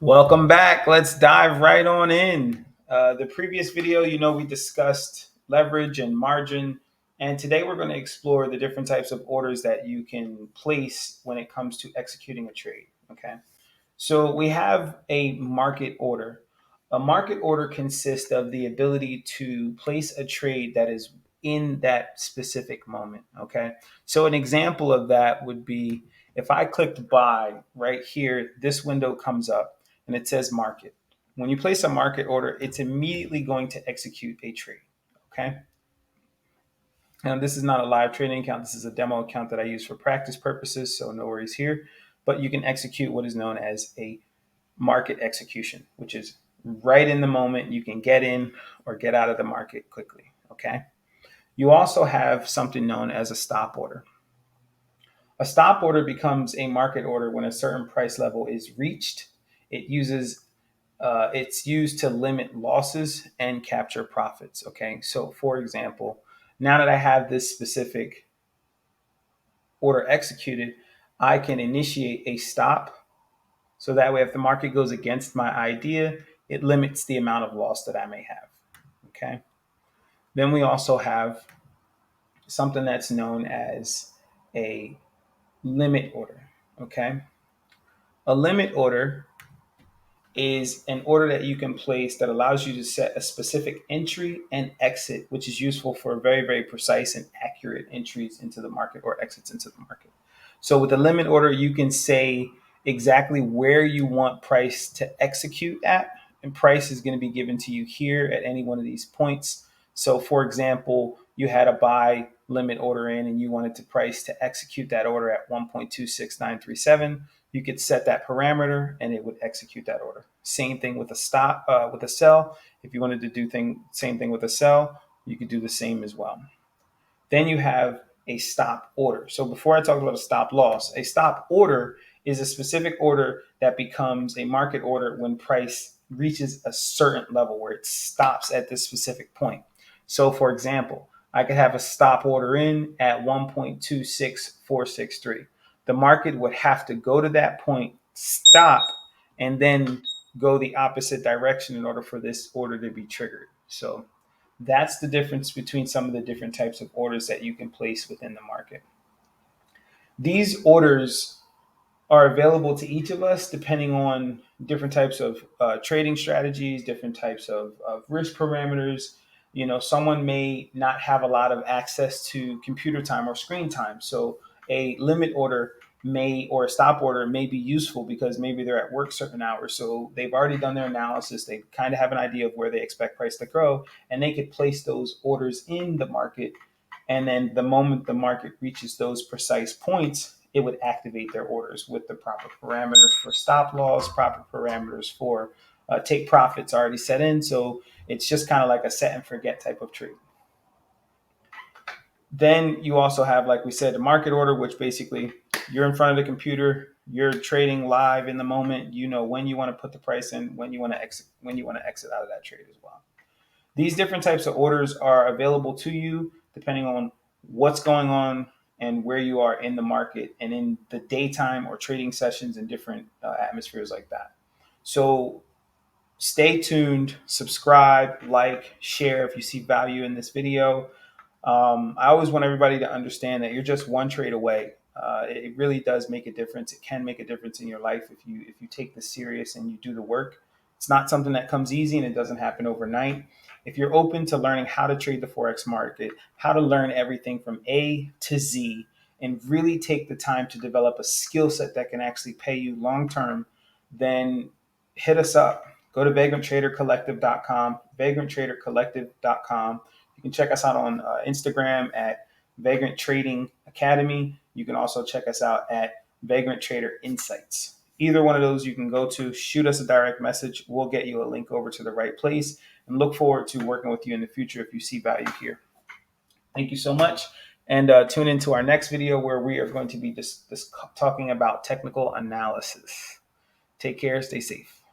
Welcome back. Let's dive right on in. The previous video, we discussed leverage and margin. And today we're going to explore the different types of orders that you can place when it comes to executing a trade. Okay. So we have a market order. A market order consists of the ability to place a trade that is in that specific moment. Okay. So an example of that would be if I clicked buy right here, this window comes up and it says market. When you place a market order, it's immediately going to execute a trade. Okay. Now, this is not a live trading account. This is a demo account that I use for practice purposes. So no worries here. But you can execute what is known as a market execution, which is right in the moment. You can get in or get out of the market quickly. Okay. You also have something known as a stop order. A stop order becomes a market order when a certain price level is reached. It's used to limit losses and capture profits. Okay. So for example, now that I have this specific order executed, I can initiate a stop. So that way, if the market goes against my idea, it limits the amount of loss that I may have. Okay. Then we also have something that's known as a limit order. Okay. A limit order is an order that you can place that allows you to set a specific entry and exit, which is useful for very, very precise and accurate entries into the market or exits into the market. So with the limit order, you can say exactly where you want price to execute at, and price is going to be given to you here at any one of these points. So for example, you had a buy limit order in and you wanted to price to execute that order at 1.26937. You could set that parameter and it would execute that order. Same thing with a stop, with a sell. If you wanted to do same thing with a sell, you could do the same as well. Then you have a stop order. So before I talk about a stop loss, a stop order is a specific order that becomes a market order when price reaches a certain level where it stops at this specific point. So for example, I could have a stop order in at 1.26463. The market would have to go to that point, stop, and then go the opposite direction in order for this order to be triggered. So that's the difference between some of the different types of orders that you can place within the market. These orders are available to each of us depending on different types of trading strategies, different types of risk parameters. Someone may not have a lot of access to computer time or screen time. So a limit order or a stop order may be useful because maybe they're at work certain hours. So they've already done their analysis. They kind of have an idea of where they expect price to grow, and they could place those orders in the market. And then the moment the market reaches those precise points, it would activate their orders with the proper parameters for stop loss, proper parameters for take profits already set in. So it's just kind of like a set and forget type of trade. Then you also have, like we said, the market order, which basically you're in front of the computer, you're trading live in the moment. You know when you want to put the price in, when you want to exit out of that trade as well. These different types of orders are available to you depending on what's going on and where you are in the market and in the daytime or trading sessions and different atmospheres like that. So stay tuned, subscribe, like, share if you see value in this video. I always want everybody to understand that you're just one trade away. It really does make a difference. It can make a difference in your life if you take this serious and you do the work. It's not something that comes easy and it doesn't happen overnight. If you're open to learning how to trade the Forex market, how to learn everything from A to Z, and really take the time to develop a skill set that can actually pay you long term, then hit us up. Go to vagranttradercollective.com, vagranttradercollective.com. You can check us out on Instagram at Vagrant Trading Academy. You can also check us out at Vagrant Trader Insights. Either one of those you can go to, shoot us a direct message. We'll get you a link over to the right place and look forward to working with you in the future if you see value here. Thank you so much. And tune into our next video where we are going to be just talking about technical analysis. Take care. Stay safe.